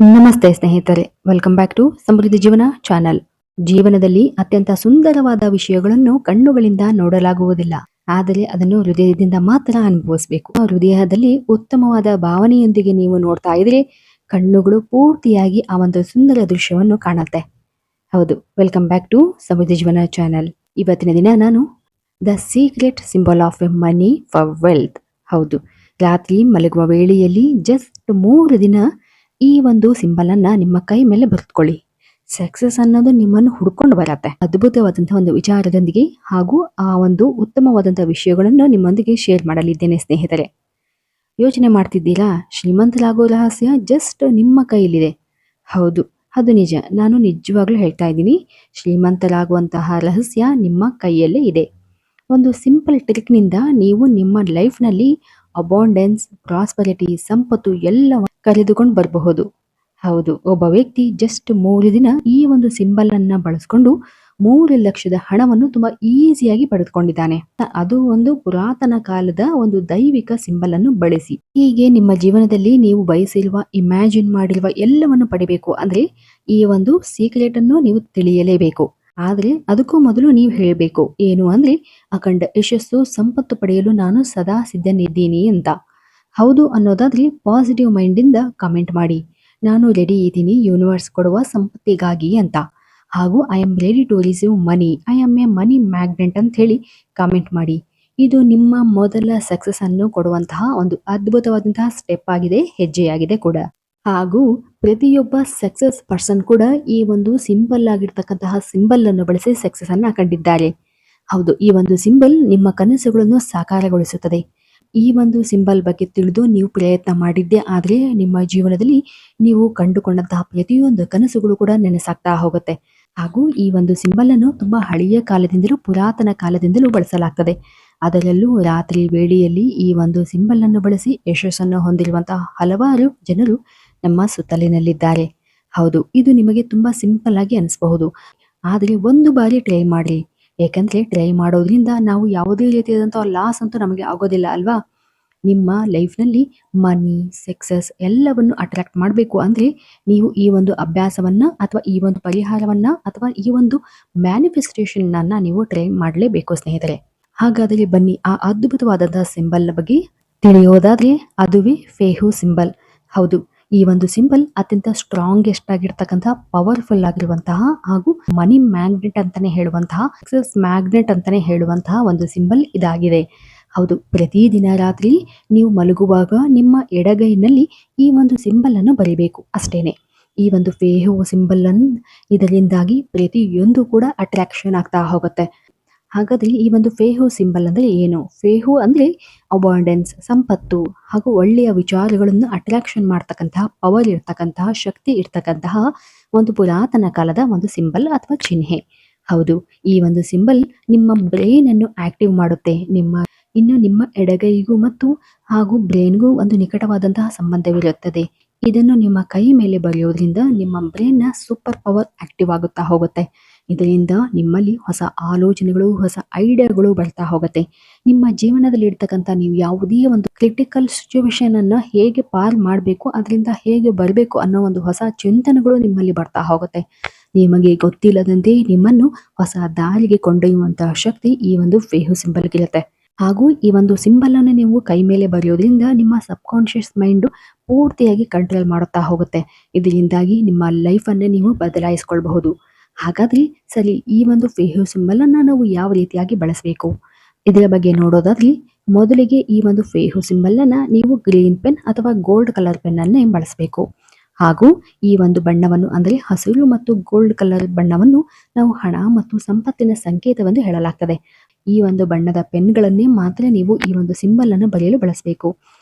ನಮಸ್ತೆ ಸ್ನೇಹಿತರೆ, welcome back to ಸಮೃದ್ಧಿ ಜೀವನ ಚಾನಲ್. ಜೀವನದಲ್ಲಿ ಅತ್ಯಂತ ಸುಂದರವಾದ ವಿಷಯಗಳನ್ನು ಕಣ್ಣುಗಳಿಂದ ನೋಡಲಾಗುವುದಿಲ್ಲ, ಆದರೆ ಅದನ್ನು ಹೃದಯದಿಂದ ಮಾತ್ರ ಅನುಭವಿಸಬೇಕು. ಹೃದಯದಲ್ಲಿ ಉತ್ತಮವಾದ ಭಾವನೆಯೊಂದಿಗೆ ನೀವು ನೋಡ್ತಾ ಇದ್ರೆ ಕಣ್ಣುಗಳು ಪೂರ್ತಿಯಾಗಿ ಆ ಒಂದು ಸುಂದರ ದೃಶ್ಯವನ್ನು ಕಾಣುತ್ತೆ. ಹೌದು, ವೆಲ್ಕಮ್ ಬ್ಯಾಕ್ ಟು ಸಮೃದ್ಧಿ ಜೀವನ ಚಾನಲ್. ಇವತ್ತಿನ ದಿನ ನಾನು the secret symbol of A money for wealth. ಹೌದು, ರಾತ್ರಿ ಮಲಗುವ ವೇಳೆಯಲ್ಲಿ ಜಸ್ಟ್ 3 ದಿನ ಈ ಒಂದು ಸಿಂಬಲ್ ಅನ್ನ ನಿಮ್ಮ ಕೈ ಮೇಲೆ ಬರೆದುಕೊಳ್ಳಿ. ಸಕ್ಸಸ್ ಅನ್ನೋದು ನಿಮ್ಮನ್ನು ಹುಡ್ಕೊಂಡು ಬರತ್ತೆ. ಅದ್ಭುತವಾದಂತಹ ಒಂದು ವಿಚಾರದೊಂದಿಗೆ ಹಾಗೂ ಆ ಒಂದು ಉತ್ತಮವಾದಂತಹ ವಿಷಯಗಳನ್ನು ನಿಮ್ಮೊಂದಿಗೆ ಶೇರ್ ಮಾಡಲಿದ್ದೇನೆ ಸ್ನೇಹಿತರೆ. ಯೋಚನೆ ಮಾಡ್ತಿದ್ದೀರಾ, ಶ್ರೀಮಂತರಾಗೋ ರಹಸ್ಯ ಜಸ್ಟ್ ನಿಮ್ಮ ಕೈಯಲ್ಲಿದೆ. ಹೌದು, ಅದು ನಿಜ. ನಾನು ನಿಜವಾಗ್ಲೂ ಹೇಳ್ತಾ ಇದ್ದೀನಿ, ಶ್ರೀಮಂತರಾಗುವಂತಹ ರಹಸ್ಯ ನಿಮ್ಮ ಕೈಯಲ್ಲೇ ಇದೆ. ಒಂದು ಸಿಂಪಲ್ ಟ್ರಿಕ್ನಿಂದ ನೀವು ನಿಮ್ಮ ಲೈಫ್ನಲ್ಲಿ ಅಬಾಂಡೆನ್ಸ್, ಪ್ರಾಸ್ಪರಿಟಿ, ಸಂಪತ್ತು ಎಲ್ಲ ಕರೆದುಕೊಂಡು ಬರಬಹುದು. ಹೌದು, ಒಬ್ಬ ವ್ಯಕ್ತಿ ಜಸ್ಟ್ 3 ದಿನ ಈ ಒಂದು ಸಿಂಬಲ್ ಅನ್ನ ಬಳಸ್ಕೊಂಡು 3 ಲಕ್ಷದ ಹಣವನ್ನು ತುಂಬಾ ಈಸಿಯಾಗಿ ಪಡೆದುಕೊಂಡಿದ್ದಾನೆ. ಅದು ಒಂದು ಪುರಾತನ ಕಾಲದ ಒಂದು ದೈವಿಕ ಸಿಂಬಲ್ ಅನ್ನು ಬಳಸಿ. ಹೀಗೆ ನಿಮ್ಮ ಜೀವನದಲ್ಲಿ ನೀವು ಬಯಸಿರುವ, ಇಮ್ಯಾಜಿನ್ ಮಾಡಿರುವ ಎಲ್ಲವನ್ನು ಪಡಿಬೇಕು ಅಂದ್ರೆ ಈ ಒಂದು ಸೀಕ್ರೆಟ್ ಅನ್ನು ನೀವು ತಿಳಿಯಲೇಬೇಕು. ಆದ್ರೆ ಅದಕ್ಕೂ ಮೊದಲು ನೀವು ಹೇಳಬೇಕು, ಏನು ಅಂದ್ರೆ ಅಖಂಡ ಯಶಸ್ಸು, ಸಂಪತ್ತು ಪಡೆಯಲು ನಾನು ಸದಾ ಸಿದ್ಧನಿದ್ದೀನಿ ಅಂತ. ಹೌದು ಅನ್ನೋದಾದ್ರೆ ಪಾಸಿಟಿವ್ ಮೈಂಡ್ ಇಂದ ಕಮೆಂಟ್ ಮಾಡಿ, ನಾನು ರೆಡಿ ಇದ್ದೀನಿ ಯೂನಿವರ್ಸ್ ಕೊಡುವ ಸಂಪತ್ತಿಗಾಗಿ ಅಂತ. ಹಾಗೂ I am ready to receive money, I am a money magnet ಅಂತ ಹೇಳಿ ಕಮೆಂಟ್ ಮಾಡಿ. ಇದು ನಿಮ್ಮ ಮೊದಲ ಸಕ್ಸಸ್ ಅನ್ನು ಕೊಡುವಂತಹ ಒಂದು ಅದ್ಭುತವಾದಂತಹ ಸ್ಟೆಪ್ ಆಗಿದೆ, ಹೆಜ್ಜೆಯಾಗಿದೆ ಕೂಡ. ಹಾಗೂ ಪ್ರತಿಯೊಬ್ಬ ಸಕ್ಸಸ್ ಪರ್ಸನ್ ಕೂಡ ಈ ಒಂದು ಸಿಂಪಲ್ ಆಗಿರ್ತಕ್ಕಂತಹ ಸಿಂಬಲ್ ಅನ್ನು ಬಳಸಿ ಸಕ್ಸಸ್ ಅನ್ನ ಕಂಡಿದ್ದಾರೆ. ಹೌದು, ಈ ಒಂದು ಸಿಂಬಲ್ ನಿಮ್ಮ ಕನಸುಗಳನ್ನು ಸಾಕಾರಗೊಳಿಸುತ್ತದೆ. ಈ ಒಂದು ಸಿಂಬಲ್ ಬಗ್ಗೆ ತಿಳಿದು ನೀವು ಪ್ರಯತ್ನ ಮಾಡಿದ್ದೆ ಆದ್ರೆ ನಿಮ್ಮ ಜೀವನದಲ್ಲಿ ನೀವು ಕಂಡುಕೊಂಡಂತಹ ಪ್ರತಿಯೊಂದು ಕನಸುಗಳು ಕೂಡ ನೆನಸಾಗ್ತಾ ಹೋಗುತ್ತೆ. ಹಾಗೂ ಈ ಒಂದು ಸಿಂಬಲ್ ಅನ್ನು ತುಂಬಾ ಹಳೆಯ ಕಾಲದಿಂದಲೂ, ಪುರಾತನ ಕಾಲದಿಂದಲೂ ಬಳಸಲಾಗ್ತದೆ. ಅದರಲ್ಲೂ ರಾತ್ರಿ ವೇಳೆಯಲ್ಲಿ ಈ ಒಂದು ಸಿಂಬಲ್ ಅನ್ನು ಬಳಸಿ ಯಶಸ್ಸನ್ನು ಹೊಂದಿರುವಂತಹ ಹಲವಾರು ಜನರು ನಮ್ಮ ಸುತ್ತಲಿನಲ್ಲಿದ್ದಾರೆ. ಹೌದು, ಇದು ನಿಮಗೆ ತುಂಬಾ ಸಿಂಪಲ್ ಆಗಿ ಅನಿಸಬಹುದು, ಆದರೆ ಒಂದು ಬಾರಿ ಟ್ರೈ ಮಾಡಿ. ಯಾಕಂದ್ರೆ ಟ್ರೈ ಮಾಡೋದ್ರಿಂದ ನಾವು ಯಾವುದೇ ರೀತಿಯಾದಂತಹ ಲಾಸ್ ಅಂತೂ ನಮಗೆ ಆಗೋದಿಲ್ಲ ಅಲ್ವಾ. ನಿಮ್ಮ ಲೈಫ್ನಲ್ಲಿ ಮನಿ, ಸಕ್ಸಸ್ ಎಲ್ಲವನ್ನು ಅಟ್ರಾಕ್ಟ್ ಮಾಡಬೇಕು ಅಂದ್ರೆ ನೀವು ಈ ಒಂದು ಅಭ್ಯಾಸವನ್ನ ಅಥವಾ ಈ ಒಂದು ಪರಿಹಾರವನ್ನ ಅಥವಾ ಈ ಒಂದು ಮ್ಯಾನಿಫೆಸ್ಟೇಷನ್ ಅನ್ನ ನೀವು ಟ್ರೈ ಮಾಡಲೇಬೇಕು ಸ್ನೇಹಿತರೆ. ಹಾಗಾದರೆ ಬನ್ನಿ ಆ ಅದ್ಭುತವಾದಂತಹ ಸಿಂಬಲ್ ಬಗ್ಗೆ ತಿಳಿಯೋದಾದ್ರೆ ಅದುವೇ ಫೇಹು ಸಿಂಬಲ್. ಹೌದು, ಈ ಒಂದು ಸಿಂಬಲ್ ಅತ್ಯಂತ ಸ್ಟ್ರಾಂಗೆಸ್ಟ್ ಆಗಿರ್ತಕ್ಕಂತಹ, ಪವರ್ಫುಲ್ ಆಗಿರುವಂತಹ ಹಾಗೂ ಮನಿ ಮ್ಯಾಗ್ನೆಟ್ ಅಂತಾನೆ ಹೇಳುವಂತಹ, ಸಕ್ಸಸ್ ಮ್ಯಾಗ್ನೆಟ್ ಅಂತಾನೆ ಹೇಳುವಂತಹ ಒಂದು ಸಿಂಬಲ್ ಇದಾಗಿದೆ. ಹೌದು, ಪ್ರತಿದಿನ ರಾತ್ರಿ ನೀವು ಮಲಗುವಾಗ ನಿಮ್ಮ ಎಡಗೈನಲ್ಲಿ ಈ ಒಂದು ಸಿಂಬಲ್ ಅನ್ನು ಬರಿಬೇಕು ಅಷ್ಟೇನೆ. ಈ ಒಂದು ಫೇಹು ಸಿಂಬಲ್ ಅನ್ನು ಇದರಿಂದಾಗಿ ಪ್ರತಿಯೊಂದು ಕೂಡ ಅಟ್ರಾಕ್ಷನ್ ಆಗ್ತಾ ಹೋಗುತ್ತೆ. ಹಾಗಾದ್ರೆ ಈ ಒಂದು ಫೇಹು ಸಿಂಬಲ್ ಅಂದ್ರೆ ಏನು? ಫೇಹು ಅಂದ್ರೆ ಅಬಾಂಡೆನ್ಸ್, ಸಂಪತ್ತು ಹಾಗೂ ಒಳ್ಳೆಯ ವಿಚಾರಗಳನ್ನು ಅಟ್ರಾಕ್ಷನ್ ಮಾಡ್ತಕ್ಕಂತಹ, ಪವರ್ ಇರ್ತಕ್ಕಂತಹ, ಶಕ್ತಿ ಇರ್ತಕ್ಕಂತಹ ಒಂದು ಪುರಾತನ ಕಾಲದ ಒಂದು ಸಿಂಬಲ್ ಅಥವಾ ಚಿಹ್ನೆ. ಹೌದು, ಈ ಒಂದು ಸಿಂಬಲ್ ನಿಮ್ಮ ಬ್ರೈನ್ ಅನ್ನು ಆಕ್ಟಿವ್ ಮಾಡುತ್ತೆ. ನಿಮ್ಮ ಎಡಗೈಗೂ ಮತ್ತು ಹಾಗೂ ಬ್ರೈನ್ಗೂ ಒಂದು ನಿಕಟವಾದಂತಹ ಸಂಬಂಧವಿರುತ್ತದೆ. ಇದನ್ನು ನಿಮ್ಮ ಕೈ ಮೇಲೆ ಬರೆಯೋದ್ರಿಂದ ನಿಮ್ಮ ಬ್ರೈನ್ ನ ಸೂಪರ್ ಪವರ್ ಆಕ್ಟಿವ್ ಆಗುತ್ತಾ ಹೋಗುತ್ತೆ. ಇದರಿಂದ ನಿಮ್ಮಲ್ಲಿ ಹೊಸ ಆಲೋಚನೆಗಳು, ಹೊಸ ಐಡಿಯಾಗಳು ಬರ್ತಾ ಹೋಗುತ್ತೆ. ನಿಮ್ಮ ಜೀವನದಲ್ಲಿ ಇರ್ತಕ್ಕಂಥ ನೀವು ಯಾವುದೇ ಒಂದು ಕ್ರಿಟಿಕಲ್ ಸಿಚುವೇಶನ್ ಅನ್ನ ಹೇಗೆ ಪಾರ್ ಮಾಡಬೇಕು, ಅದರಿಂದ ಹೇಗೆ ಬರಬೇಕು ಅನ್ನೋ ಒಂದು ಹೊಸ ಚಿಂತನೆಗಳು ನಿಮ್ಮಲ್ಲಿ ಬರ್ತಾ ಹೋಗುತ್ತೆ. ನಿಮಗೆ ಗೊತ್ತಿಲ್ಲದಂತೆ ನಿಮ್ಮನ್ನು ಹೊಸ ದಾರಿಗೆ ಕೊಂಡೊಯ್ಯುವಂತಹ ಶಕ್ತಿ ಈ ಒಂದು ಫೇಹು ಸಿಂಬಲ್ಗಿರುತ್ತೆ. ಹಾಗೂ ಈ ಒಂದು ಸಿಂಬಲ್ ಅನ್ನು ನೀವು ಕೈ ಮೇಲೆ ಬರೆಯೋದ್ರಿಂದ ನಿಮ್ಮ ಸಬ್ ಕಾನ್ಶಿಯಸ್ ಮೈಂಡ್ ಪೂರ್ತಿಯಾಗಿ ಕಂಟ್ರೋಲ್ ಮಾಡುತ್ತಾ ಹೋಗುತ್ತೆ. ಇದರಿಂದಾಗಿ ನಿಮ್ಮ ಲೈಫ್ ಅನ್ನು ನೀವು ಬದಲಾಯಿಸಿಕೊಳ್ಳಬಹುದು. ಹಾಗಾದ್ರೆ ಸರಿ, ಈ ಒಂದು ಫೇಹು ಸಿಂಬಲ್ ಅನ್ನ ನಾವು ಯಾವ ರೀತಿಯಾಗಿ ಬಳಸಬೇಕು ಇದರ ಬಗ್ಗೆ ನೋಡೋದಾದ್ರೆ, ಮೊದಲಿಗೆ ಈ ಒಂದು ಫೇಹು ಸಿಂಬಲ್ ಅನ್ನ ನೀವು ಗ್ರೀನ್ ಪೆನ್ ಅಥವಾ ಗೋಲ್ಡ್ ಕಲರ್ ಪೆನ್ ಅನ್ನೇ ಬಳಸಬೇಕು. ಹಾಗೂ ಈ ಒಂದು ಬಣ್ಣವನ್ನು ಅಂದ್ರೆ ಹಸಿರು ಮತ್ತು ಗೋಲ್ಡ್ ಕಲರ್ ಬಣ್ಣವನ್ನು ನಾವು ಹಣ ಮತ್ತು ಸಂಪತ್ತಿನ ಸಂಕೇತವೆಂದು ಹೇಳಲಾಗ್ತದೆ. ಈ ಒಂದು ಬಣ್ಣದ ಪೆನ್ಗಳನ್ನೇ ಮಾತ್ರ ನೀವು ಈ ಒಂದು ಸಿಂಬಲ್ ಅನ್ನು ಬರೆಯಲು ಬಳಸಬೇಕು.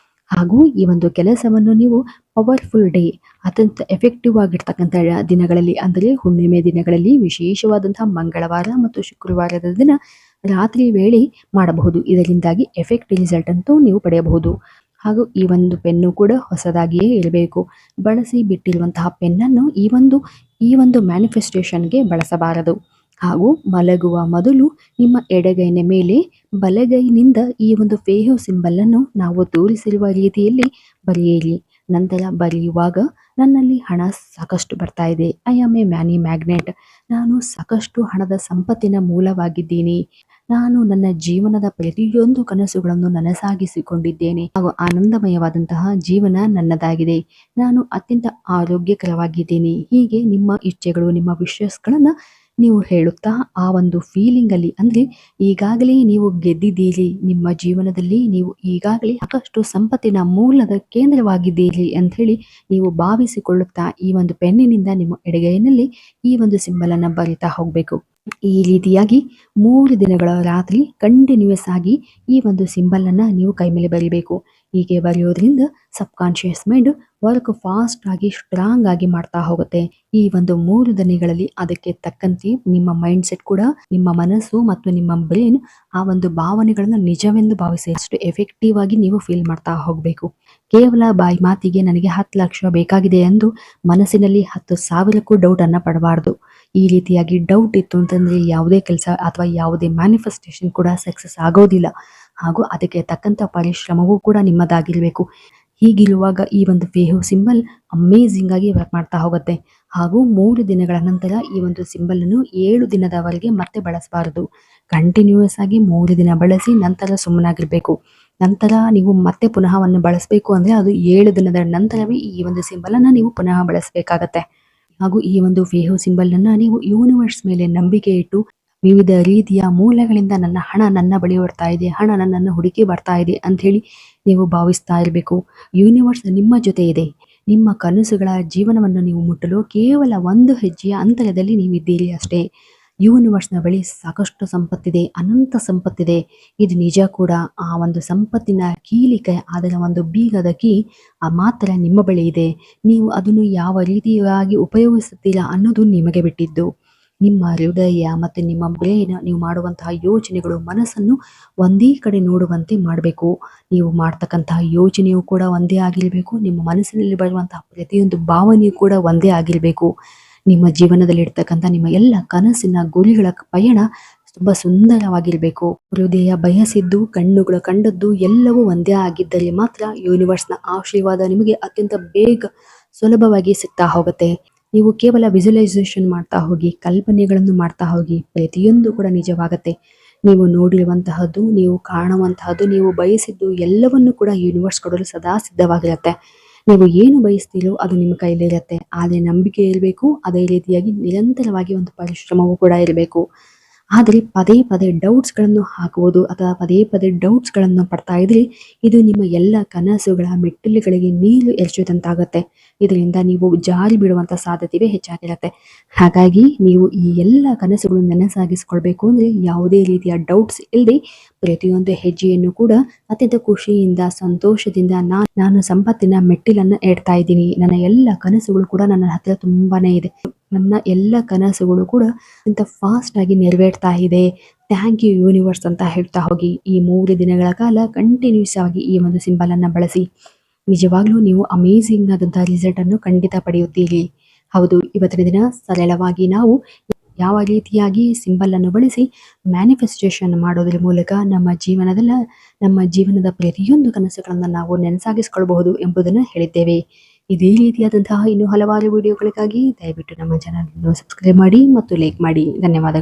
ಹಾಗೂ ಈ ಒಂದು ಕೆಲಸವನ್ನು ನೀವು ಪವರ್ಫುಲ್ ಡೇ, ಅತ್ಯಂತ ಎಫೆಕ್ಟಿವ್ ಆಗಿರ್ತಕ್ಕಂಥ ದಿನಗಳಲ್ಲಿ ಅಂದರೆ ಹುಣ್ಣಿಮೆ ದಿನಗಳಲ್ಲಿ, ವಿಶೇಷವಾದಂತಹ ಮಂಗಳವಾರ ಮತ್ತು ಶುಕ್ರವಾರದ ದಿನ ರಾತ್ರಿ ವೇಳೆ ಮಾಡಬಹುದು. ಇದರಿಂದಾಗಿ ಎಫೆಕ್ಟ್ ರಿಸಲ್ಟ್ ಅಂತೂ ನೀವು ಪಡೆಯಬಹುದು. ಹಾಗೂ ಈ ಒಂದು ಪೆನ್ನು ಕೂಡ ಹೊಸದಾಗಿಯೇ ಇರಬೇಕು. ಬಳಸಿ ಬಿಟ್ಟಿರುವಂತಹ ಪೆನ್ನನ್ನು ಈ ಒಂದು ಮ್ಯಾನಿಫೆಸ್ಟೇಷನ್ಗೆ ಬಳಸಬಾರದು. ಹಾಗೂ ಮಲಗುವ ಮೊದಲು ನಿಮ್ಮ ಎಡಗೈನ ಮೇಲೆ ಬಲಗೈನಿಂದ ಈ ಒಂದು ಫೇಹು ಸಿಂಬಲ್ ಅನ್ನು ನಾವು ತೋರಿಸಿರುವ ರೀತಿಯಲ್ಲಿ ಬರೆಯಿರಿ. ನಂತರ ಬರೆಯುವಾಗ ನನ್ನಲ್ಲಿ ಹಣ ಸಾಕಷ್ಟು ಬರ್ತಾ ಇದೆ. I am A Manny magnet. ನಾನು ಸಾಕಷ್ಟು ಹಣದ ಸಂಪತ್ತಿನ ಮೂಲವಾಗಿದ್ದೀನಿ. ನಾನು ನನ್ನ ಜೀವನದ ಪ್ರತಿಯೊಂದು ಕನಸುಗಳನ್ನು ನನಸಾಗಿಸಿಕೊಂಡಿದ್ದೇನೆ ಹಾಗೂ ಆನಂದಮಯವಾದಂತಹ ಜೀವನ ನನ್ನದಾಗಿದೆ. ನಾನು ಅತ್ಯಂತ ಆರೋಗ್ಯಕರವಾಗಿದ್ದೀನಿ. ಹೀಗೆ ನಿಮ್ಮ ಇಚ್ಛೆಗಳು, ನಿಮ್ಮ ವಿಶಸ್ಗಳನ್ನ ನೀವು ಹೇಳುತ್ತಾ ಆ ಒಂದು ಫೀಲಿಂಗ್ ಅಲ್ಲಿ, ಅಂದ್ರೆ ಈಗಾಗಲೇ ನೀವು ಗೆದ್ದಿದ್ದೀರಿ, ನಿಮ್ಮ ಜೀವನದಲ್ಲಿ ನೀವು ಈಗಾಗಲೇ ಸಾಕಷ್ಟು ಸಂಪತ್ತಿನ ಮೂಲದ ಕೇಂದ್ರವಾಗಿದ್ದೀರಿ ಅಂತ ಹೇಳಿ ನೀವು ಭಾವಿಸಿಕೊಳ್ಳುತ್ತಾ ಈ ಒಂದು ಪೆನ್ನಿನಿಂದ ನಿಮ್ಮ ಎಡಗೈನಲ್ಲಿ ಈ ಒಂದು ಸಿಂಬಲ್ ಅನ್ನ ಬರಿತಾ ಹೋಗ್ಬೇಕು. ಈ ರೀತಿಯಾಗಿ 3 ದಿನಗಳ ರಾತ್ರಿ ಕಂಟಿನ್ಯೂಸ್ ಆಗಿ ಈ ಒಂದು ಸಿಂಬಲ್ ಅನ್ನ ನೀವು ಕೈ ಮೇಲೆ ಬರಿಬೇಕು. ಹೀಗೆ ಬರೆಯೋದ್ರಿಂದ ಸಬ್ ಕಾನ್ಶಿಯಸ್ ಮೈಂಡ್ ವರ್ಕ್ ಫಾಸ್ಟ್ ಆಗಿ ಸ್ಟ್ರಾಂಗ್ ಆಗಿ ಮಾಡ್ತಾ ಹೋಗುತ್ತೆ. ಈ ಒಂದು 3 ದಿನಗಳಲ್ಲಿ ಅದಕ್ಕೆ ತಕ್ಕಂತೆ ನಿಮ್ಮ ಮೈಂಡ್ ಸೆಟ್ ಕೂಡ, ನಿಮ್ಮ ಮನಸ್ಸು ಮತ್ತು ನಿಮ್ಮ ಬ್ರೈನ್ ಆ ಒಂದು ಭಾವನೆಗಳನ್ನ ನಿಜವೆಂದು ಭಾವಿಸಿ ಅಷ್ಟು ಎಫೆಕ್ಟಿವ್ ಆಗಿ ನೀವು ಫೀಲ್ ಮಾಡ್ತಾ ಹೋಗ್ಬೇಕು. ಕೇವಲ ಬಾಯಿ ಮಾತಿಗೆ ನನಗೆ 10 ಲಕ್ಷ ಬೇಕಾಗಿದೆ ಎಂದು ಮನಸ್ಸಿನಲ್ಲಿ 10,000ಕ್ಕೂ ಡೌಟ್ ಅನ್ನ ಪಡಬಾರದು. ಈ ರೀತಿಯಾಗಿ ಡೌಟ್ ಇತ್ತು ಅಂತಂದ್ರೆ ಯಾವುದೇ ಕೆಲಸ ಅಥವಾ ಯಾವುದೇ ಮ್ಯಾನಿಫೆಸ್ಟೇಷನ್ ಕೂಡ ಸಕ್ಸಸ್ ಆಗೋದಿಲ್ಲ. ಹಾಗೂ ಅದಕ್ಕೆ ತಕ್ಕಂತ ಪರಿಶ್ರಮವೂ ಕೂಡ ನಿಮ್ಮದಾಗಿರ್ಬೇಕು. ಹೀಗಿರುವಾಗ ಈ ಒಂದು ವೇವ್ ಸಿಂಬಲ್ ಅಮೇಜಿಂಗ್ ಆಗಿ ವರ್ಕ್ ಮಾಡ್ತಾ ಹೋಗುತ್ತೆ. ಹಾಗೂ 3 ದಿನಗಳ ನಂತರ ಈ ಒಂದು ಸಿಂಬಲ್ ಅನ್ನು 7 ದಿನದವರೆಗೆ ಮತ್ತೆ ಬಳಸಬಾರದು. ಕಂಟಿನ್ಯೂಸ್ ಆಗಿ 3 ದಿನ ಬಳಸಿ ನಂತರ ಸುಮ್ಮನಾಗಿರ್ಬೇಕು. ನಂತರ ನೀವು ಮತ್ತೆ ಪುನಃ ಬಳಸಬೇಕು ಅಂದ್ರೆ ಅದು 7 ದಿನದ ನಂತರವೇ ಈ ಒಂದು ಸಿಂಬಲ್ ಅನ್ನ ನೀವು ಪುನಃ ಬಳಸಬೇಕಾಗತ್ತೆ. ಹಾಗೂ ಈ ಒಂದು ವೇವ್ ಸಿಂಬಲ್ ಅನ್ನ ನೀವು ಯೂನಿವರ್ಸ್ ಮೇಲೆ ನಂಬಿಕೆ ಇಟ್ಟು ವಿವಿಧ ರೀತಿಯ ಮೂಲಗಳಿಂದ ನನ್ನ ಹಣ ನನ್ನ ಬಳಿ ಬರ್ತಾ ಇದೆ, ಹಣ ನನ್ನನ್ನು ಹುಡುಕಿ ಬರ್ತಾ ಇದೆ ಅಂತ ಹೇಳಿ ನೀವು ಭಾವಿಸ್ತಾ ಇರಬೇಕು. ಯೂನಿವರ್ಸ್ ನಿಮ್ಮ ಜೊತೆ ಇದೆ. ನಿಮ್ಮ ಕನಸುಗಳ ಜೀವನವನ್ನು ನೀವು ಮುಟ್ಟಲು ಕೇವಲ 1 ಹೆಜ್ಜೆಯ ಅಂತರದಲ್ಲಿ ನೀವಿದ್ದೀರಿ ಅಷ್ಟೇ. ಯೂನಿವರ್ಸ್ನ ಬಳಿ ಸಾಕಷ್ಟು ಸಂಪತ್ತಿದೆ, ಅನಂತ ಸಂಪತ್ತಿದೆ. ಇದು ನಿಜ ಕೂಡ. ಆ ಒಂದು ಸಂಪತ್ತಿನ ಕೀಲಿಕೆ, ಅದರ ಒಂದು ಬೀಗದ ಕೀ ಮಾತ್ರ ನಿಮ್ಮ ಬಳಿ ಇದೆ. ನೀವು ಅದನ್ನು ಯಾವ ರೀತಿಯಾಗಿ ಉಪಯೋಗಿಸುತ್ತೀರಾ ಅನ್ನೋದು ನಿಮಗೆ ಬಿಟ್ಟಿದ್ದು. ನಿಮ್ಮ ಹೃದಯ ಮತ್ತು ನಿಮ್ಮ ಬ್ರೈನ್, ನೀವು ಮಾಡುವಂತಹ ಯೋಚನೆಗಳು ಮನಸ್ಸನ್ನು ಒಂದೇ ಕಡೆ ನೋಡುವಂತೆ ಮಾಡಬೇಕು. ನೀವು ಮಾಡ್ತಕ್ಕಂತಹ ಯೋಚನೆಯು ಕೂಡ ಒಂದೇ ಆಗಿರಬೇಕು. ನಿಮ್ಮ ಮನಸ್ಸಿನಲ್ಲಿ ಬರುವಂತಹ ಪ್ರತಿಯೊಂದು ಭಾವನೆಯು ಕೂಡ ಒಂದೇ ಆಗಿರಬೇಕು. ನಿಮ್ಮ ಜೀವನದಲ್ಲಿ ಇರ್ತಕ್ಕಂಥ ನಿಮ್ಮ ಎಲ್ಲ ಕನಸಿನ ಗುರಿಗಳ ಪಯಣ ತುಂಬಾ ಸುಂದರವಾಗಿರ್ಬೇಕು. ಹೃದಯ ಬಯಸಿದ್ದು, ಕಣ್ಣುಗಳು ಕಂಡದ್ದು ಎಲ್ಲವೂ ಒಂದೇ ಆಗಿದ್ದರೆ ಮಾತ್ರ ಯೂನಿವರ್ಸ್ನ ಆಶೀರ್ವಾದ ನಿಮಗೆ ಅತ್ಯಂತ ಬೇಗ ಸುಲಭವಾಗಿ ಸಿಗ್ತಾ ಹೋಗುತ್ತೆ. ನೀವು ಕೇವಲ ವಿಜುವಲೈಸೇಷನ್ ಮಾಡ್ತಾ ಹೋಗಿ, ಕಲ್ಪನೆಗಳನ್ನು ಮಾಡ್ತಾ ಹೋಗಿ, ಪ್ರತಿಯೊಂದು ಕೂಡ ನಿಜವಾಗತ್ತೆ. ನೀವು ನೋಡಿರುವಂತಹದ್ದು, ನೀವು ಕಾಣುವಂತಹದ್ದು, ನೀವು ಬಯಸಿದ್ದು ಎಲ್ಲವನ್ನು ಕೂಡ ಯೂನಿವರ್ಸ್ ಕೊಡಲು ಸದಾ ಸಿದ್ಧವಾಗಿರುತ್ತೆ. ನೀವು ಏನು ಬಯಸ್ತೀರೋ ಅದು ನಿಮ್ಮ ಕೈಲಿರುತ್ತೆ. ಆದರೆ ನಂಬಿಕೆ ಇರಬೇಕು. ಅದೇ ರೀತಿಯಾಗಿ ನಿರಂತರವಾಗಿ ಒಂದು ಪರಿಶ್ರಮವೂ ಕೂಡ ಇರಬೇಕು. ಆದರೆ ಪದೇ ಪದೇ ಡೌಟ್ಸ್ಗಳನ್ನು ಹಾಕುವುದು ಅಥವಾ ಪದೇ ಪದೇ ಡೌಟ್ಸ್ಗಳನ್ನು ಪಡ್ತಾ ಇದ್ರೆ ಇದು ನಿಮ್ಮ ಎಲ್ಲ ಕನಸುಗಳ ಮೆಟ್ಟಿಲುಗಳಿಗೆ ನೀರು ಎರಚಿದಂತಾಗುತ್ತೆ. ಇದರಿಂದ ನೀವು ಜಾರಿ ಬಿಡುವಂಥ ಸಾಧ್ಯತೆ ಹೆಚ್ಚಾಗಿರುತ್ತೆ. ಹಾಗಾಗಿ ನೀವು ಈ ಎಲ್ಲ ಕನಸುಗಳನ್ನು ನನಸಾಗಿಸ್ಕೊಳ್ಬೇಕು ಅಂದರೆ ಯಾವುದೇ ರೀತಿಯ ಡೌಟ್ಸ್ ಇಲ್ಲದೆ ಪ್ರತಿಯೊಂದು ಹೆಜ್ಜೆಯನ್ನು ಕೂಡ ಅತ್ಯಂತ ಖುಷಿಯಿಂದ, ಸಂತೋಷದಿಂದ ನಾನು ಸಂಪತ್ತಿನ ಮೆಟ್ಟಿಲನ್ನು ಏರ್ತಾ ಇದ್ದೀನಿ. ನನ್ನ ಎಲ್ಲ ಕನಸುಗಳು ಕೂಡ ನನ್ನ ಹತ್ತಿರ ತುಂಬಾನೇ ಇದೆ. ನನ್ನ ಎಲ್ಲ ಕನಸುಗಳು ಕೂಡ ಇಂತ ಫಾಸ್ಟ್ ಆಗಿ ನೆರವೇರ್ತಾ ಇದೆ. ಥ್ಯಾಂಕ್ ಯು ಯೂನಿವರ್ಸ್ ಅಂತ ಹೇಳ್ತಾ ಹೋಗಿ ಈ 3 ದಿನಗಳ ಕಾಲ ಕಂಟಿನ್ಯೂಸ್ ಆಗಿ ಈ ಒಂದು ಸಿಂಬಲ್ ಅನ್ನ ಬಳಸಿ. ನಿಜವಾಗ್ಲೂ ನೀವು ಅಮೇಜಿಂಗ್ ಆದಂತಹ ರಿಸಲ್ಟ್ ಅನ್ನು ಖಂಡಿತ ಪಡೆಯುತ್ತೀರಿ. ಹೌದು, ಇವತ್ತಿನ ದಿನ ಸರಳವಾಗಿ ನಾವು ಯಾವ ರೀತಿಯಾಗಿ ಸಿಂಬಲ್ ಅನ್ನು ಬಳಸಿ ಮ್ಯಾನಿಫೆಸ್ಟೇಷನ್ ಮಾಡೋದ್ರ ಮೂಲಕ ನಮ್ಮ ಜೀವನದ ಪ್ರತಿಯೊಂದು ಕನಸುಗಳನ್ನು ನಾವು ನೆನಸಾಗಿಸಿಕೊಳ್ಳಬಹುದು ಎಂಬುದನ್ನು ಹೇಳಿದ್ದೇವೆ. ಇದೇ ರೀತಿಯಾದಂತಹ ಇನ್ನೂ ಹಲವಾರು ವಿಡಿಯೋಗಳಿಗಾಗಿ ದಯವಿಟ್ಟು ನಮ್ಮ ಚಾನಲ್ ಅನ್ನು ಸಬ್ಸ್ಕ್ರೈಬ್ ಮಾಡಿ ಮತ್ತು ಲೈಕ್ ಮಾಡಿ. ಧನ್ಯವಾದಗಳು.